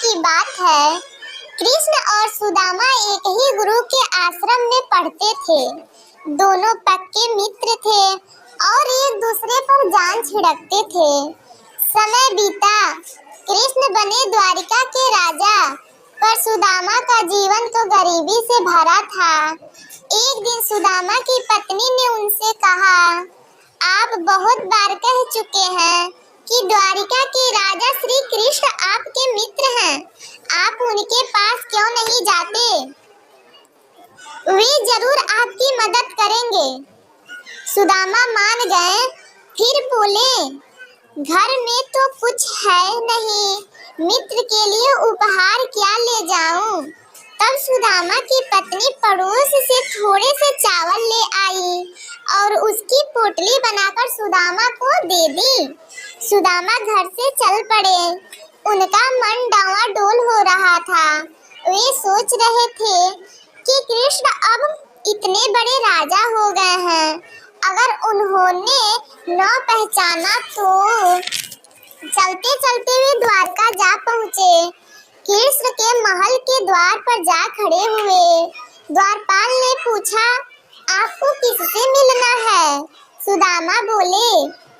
की बात है। कृष्ण और सुदामा एक ही गुरु के आश्रम में पढ़ते थे। दोनों पक्के मित्र थे और एक दूसरे पर जान छिड़कते थे। समय बीता, कृष्ण बने द्वारिका के राजा, पर सुदामा का जीवन तो गरीबी से भरा था। एक दिन सुदामा की पत्नी ने उनसे कहा, आप बहुत बार कह चुके हैं कि द्वारिका के राजा श्री कृष्ण आपके मित्र हैं। आप उनके पास क्यों नहीं जाते? वे जरूर आपकी मदद करेंगे। सुदामा मान गए, फिर बोले, घर में तो कुछ है नहीं, मित्र के लिए उपहार क्या ले जाऊं? तब सुदामा की पत्नी पड़ोस से थोड़े से चावल ले आई और उसकी पोटली बनाकर सुदामा को दे दी। सुदामा घर से चल पड़े। उनका मन डावाडोल हो रहा था। वे सोच रहे थे कि कृष्ण अब इतने बड़े राजा हो गए हैं, अगर उन्होंने न पहचाना तो। चलते चलते वे द्वारका जा पहुँचे। कृष्ण के महल के द्वार पर जा खड़े हुए। द्वारपाल ने पूछा, आपको किससे मिलना है? सुदामा बोले,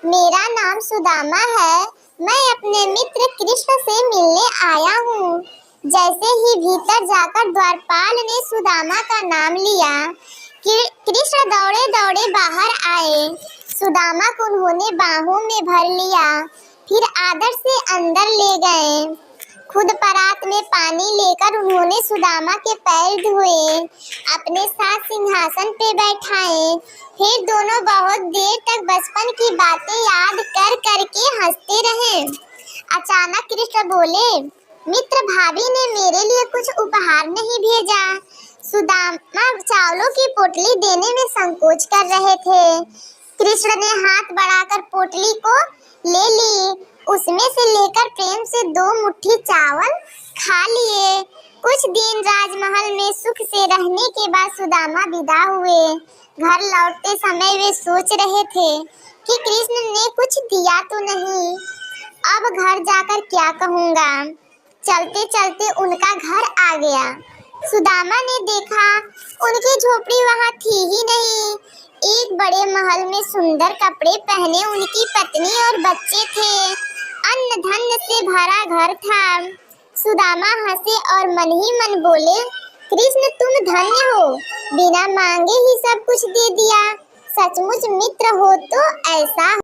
मेरा नाम सुदामा है, मैं अपने मित्र कृष्ण से मिलने आया हूँ। जैसे ही भीतर जाकर द्वारपाल ने सुदामा का नाम लिया, कृष्ण दौड़े दौड़े बाहर आए। सुदामा को उन्होंने बाहों में भर लिया, फिर आदर से अंदर ले गए। खुद परात में पानी लेकर उन्होंने सुदामा के पैर धोए, अपने साथ सिंहासन पे बैठाए। फिर दोनों बहुत देर तक बचपन की बातें याद कर करके हंसते रहे। अचानक कृष्ण बोले, मित्र भाभी ने मेरे लिए कुछ उपहार नहीं भेजा। सुदामा चावलों की पोटली देने में संकोच कर रहे थे। कृष्ण ने हाथ बढ़ाकर पोटली को ले ली। उसमें से लेकर प्रेम से 2 मुट्ठी चावल खा लिए। कुछ दिन राजमहल में सुख से रहने के बाद सुदामा विदा हुए। घर लौटते समय वे सोच रहे थे कि कृष्ण ने कुछ दिया तो नहीं, अब घर जाकर क्या कहूँगा। चलते चलते उनका घर आ गया। सुदामा ने देखा उनकी झोपड़ी वहाँ थी ही नहीं। एक बड़े महल में सुंदर कपड़े पहने उनकी पत्नी और बच्चे थे। अन्न धन से भरा घर था। सुदामा हंसे और मन ही मन बोले, कृष्ण तुम धन्य हो, बिना मांगे ही सब कुछ दे दिया। सचमुच मित्र हो तो ऐसा